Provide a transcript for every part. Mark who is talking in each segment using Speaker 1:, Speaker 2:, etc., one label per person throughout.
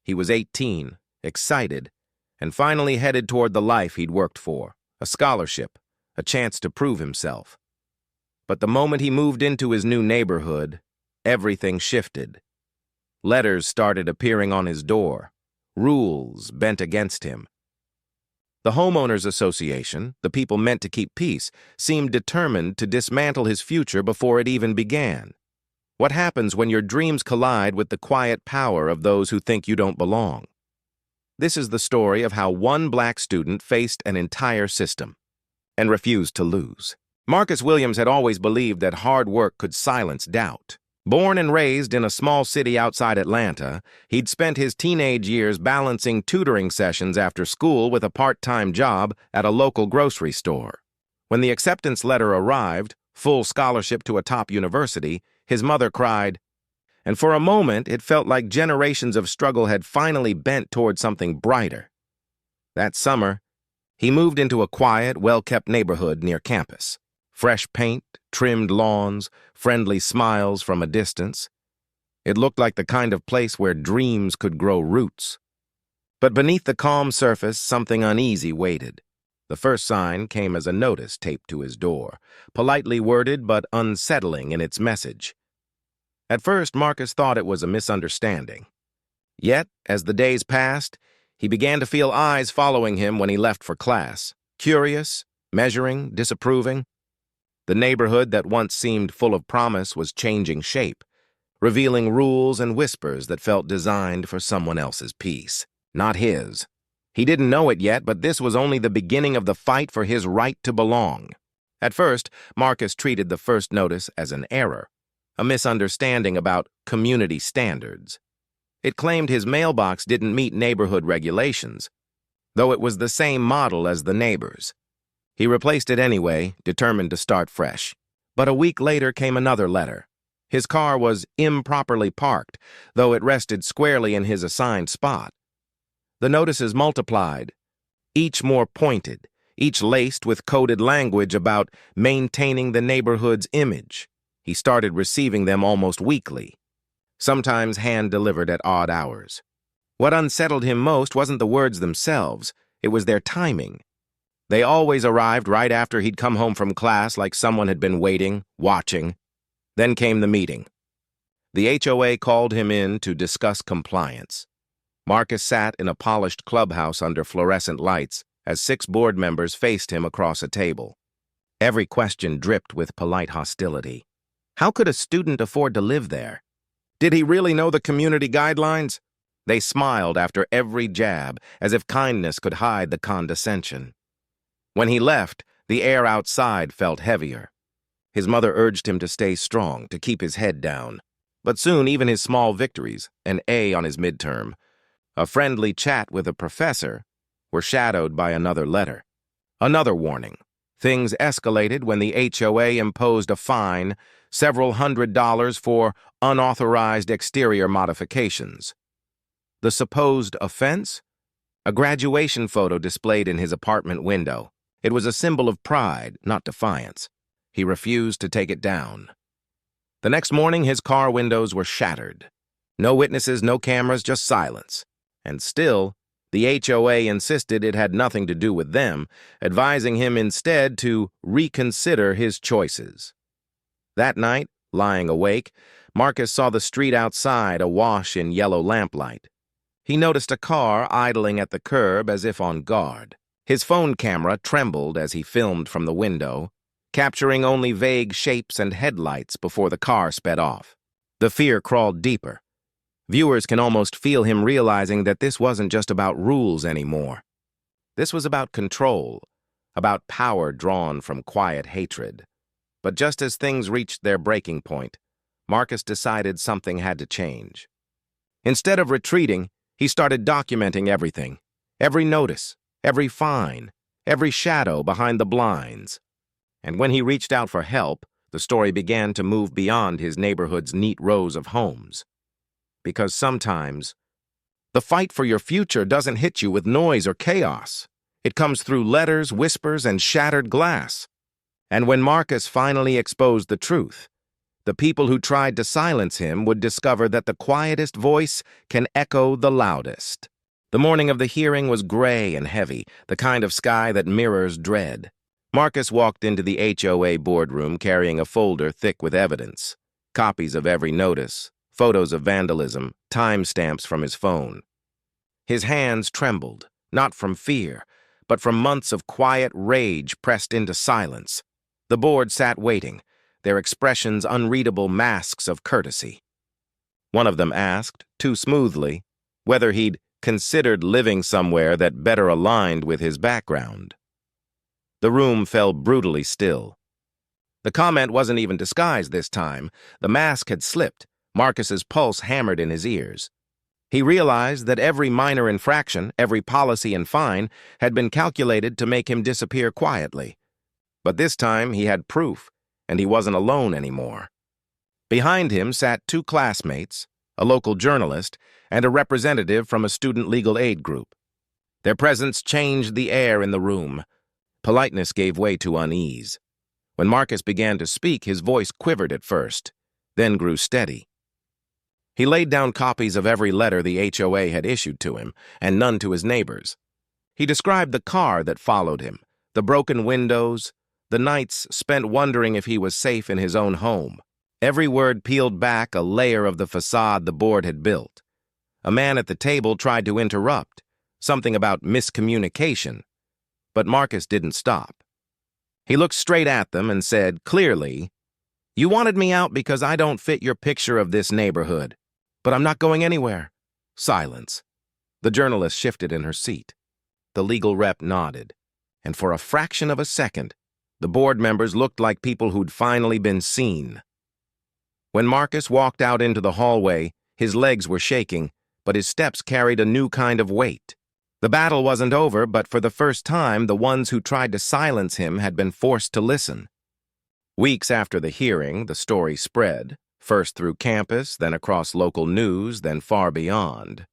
Speaker 1: He was 18, excited, and finally headed toward the life he'd worked for, a scholarship, a chance to prove himself. But the moment he moved into his new neighborhood, everything shifted. Letters started appearing on his door, rules bent against him. The homeowners association, the people meant to keep peace, seemed determined to dismantle his future before it even began. What happens when your dreams collide with the quiet power of those who think you don't belong? This is the story of how one black student faced an entire system and refused to lose. Marcus Williams had always believed that hard work could silence doubt. Born and raised in a small city outside Atlanta, he'd spent his teenage years balancing tutoring sessions after school with a part-time job at a local grocery store. When the acceptance letter arrived, full scholarship to a top university, his mother cried, and for a moment it felt like generations of struggle had finally bent toward something brighter. That summer, he moved into a quiet, well-kept neighborhood near campus. Fresh paint, trimmed lawns, friendly smiles from a distance. It looked like the kind of place where dreams could grow roots. But beneath the calm surface, something uneasy waited. The first sign came as a notice taped to his door, politely worded but unsettling in its message. At first, Marcus thought it was a misunderstanding. Yet, as the days passed, he began to feel eyes following him when he left for class, curious, measuring, disapproving. The neighborhood that once seemed full of promise was changing shape, revealing rules and whispers that felt designed for someone else's peace, not his. He didn't know it yet, but this was only the beginning of the fight for his right to belong. At first, Marcus treated the first notice as an error, a misunderstanding about community standards. It claimed his mailbox didn't meet neighborhood regulations, though it was the same model as the neighbors. He replaced it anyway, determined to start fresh. But a week later came another letter. His car was improperly parked, though it rested squarely in his assigned spot. The notices multiplied, each more pointed, each laced with coded language about maintaining the neighborhood's image. He started receiving them almost weekly, sometimes hand-delivered at odd hours. What unsettled him most wasn't the words themselves, it was their timing. They always arrived right after he'd come home from class, like someone had been waiting, watching. Then came the meeting. The HOA called him in to discuss compliance. Marcus sat in a polished clubhouse under fluorescent lights as 6 board members faced him across a table. Every question dripped with polite hostility. How could a student afford to live there? Did he really know the community guidelines? They smiled after every jab, as if kindness could hide the condescension. When he left, the air outside felt heavier. His mother urged him to stay strong, to keep his head down. But soon even his small victories, an A on his midterm, a friendly chat with a professor, were shadowed by another letter. Another warning. Things escalated when the HOA imposed a fine, several $100s for unauthorized exterior modifications. The supposed offense? A graduation photo displayed in his apartment window. It was a symbol of pride, not defiance. He refused to take it down. The next morning, his car windows were shattered. No witnesses, no cameras, just silence. And still, the HOA insisted it had nothing to do with them, advising him instead to reconsider his choices. That night, lying awake, Marcus saw the street outside awash in yellow lamplight. He noticed a car idling at the curb as if on guard. His phone camera trembled as he filmed from the window, capturing only vague shapes and headlights before the car sped off. The fear crawled deeper. Viewers can almost feel him realizing that this wasn't just about rules anymore. This was about control, about power drawn from quiet hatred. But just as things reached their breaking point, Marcus decided something had to change. Instead of retreating, he started documenting everything, every notice, every fine, every shadow behind the blinds. And when he reached out for help, the story began to move beyond his neighborhood's neat rows of homes. Because sometimes, the fight for your future doesn't hit you with noise or chaos. It comes through letters, whispers, and shattered glass. And when Marcus finally exposed the truth, The people who tried to silence him would discover that the quietest voice can echo the loudest. The morning of the hearing was gray and heavy, the kind of sky that mirrors dread. Marcus walked into the HOA boardroom carrying a folder thick with evidence. Copies of every notice, photos of vandalism, timestamps from his phone. His hands trembled, not from fear, but from months of quiet rage pressed into silence. The board sat waiting, their expressions unreadable masks of courtesy. One of them asked, too smoothly, whether he'd considered living somewhere that better aligned with his background. The room fell brutally still. The comment wasn't even disguised this time. The mask had slipped. Marcus's pulse hammered in his ears. He realized that every minor infraction, every policy and fine, had been calculated to make him disappear quietly. But this time he had proof, and he wasn't alone anymore. Behind him sat two classmates, a local journalist, and a representative from a student legal aid group. Their presence changed the air in the room. Politeness gave way to unease. When Marcus began to speak, his voice quivered at first, then grew steady. He laid down copies of every letter the HOA had issued to him, and none to his neighbors. He described the car that followed him, the broken windows, the nights spent wondering if he was safe in his own home. Every word peeled back a layer of the facade the board had built. A man at the table tried to interrupt, something about miscommunication, but Marcus didn't stop. He looked straight at them and said, clearly, "You wanted me out because I don't fit your picture of this neighborhood. But I'm not going anywhere." Silence. The journalist shifted in her seat. The legal rep nodded, and for a fraction of a second, the board members looked like people who'd finally been seen. When Marcus walked out into the hallway, his legs were shaking, but his steps carried a new kind of weight. The battle wasn't over, but for the first time, the ones who tried to silence him had been forced to listen. Weeks after the hearing, the story spread, first through campus, then across local news, then far beyond.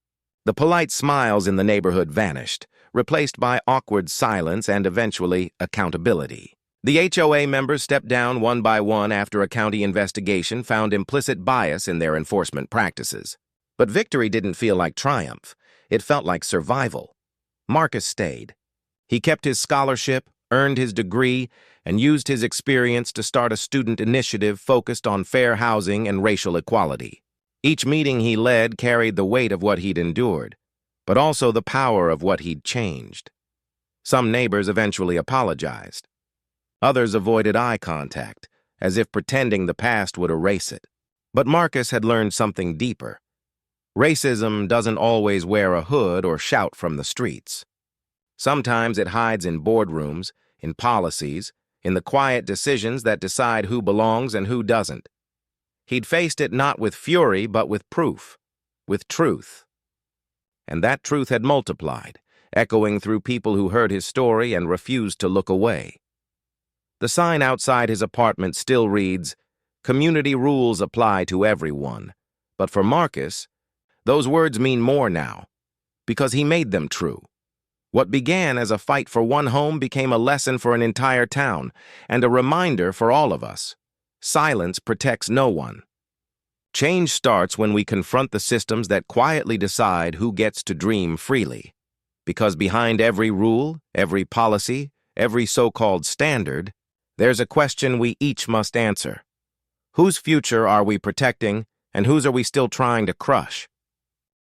Speaker 1: The polite smiles in the neighborhood vanished, replaced by awkward silence and eventually accountability. The HOA members stepped down one by one after a county investigation found implicit bias in their enforcement practices. But victory didn't feel like triumph. It felt like survival. Marcus stayed. He kept his scholarship, earned his degree, and used his experience to start a student initiative focused on fair housing and racial equality. Each meeting he led carried the weight of what he'd endured, but also the power of what he'd changed. Some neighbors eventually apologized. Others avoided eye contact, as if pretending the past would erase it. But Marcus had learned something deeper. Racism doesn't always wear a hood or shout from the streets. Sometimes it hides in boardrooms, in policies, in the quiet decisions that decide who belongs and who doesn't. He'd faced it not with fury, but with proof, with truth. And that truth had multiplied, echoing through people who heard his story and refused to look away. The sign outside his apartment still reads, "Community rules apply to everyone." But for Marcus, those words mean more now, because he made them true. What began as a fight for one home became a lesson for an entire town, and a reminder for all of us. Silence protects no one. Change starts when we confront the systems that quietly decide who gets to dream freely. Because behind every rule, every policy, every so-called standard, there's a question we each must answer. Whose future are we protecting, and whose are we still trying to crush?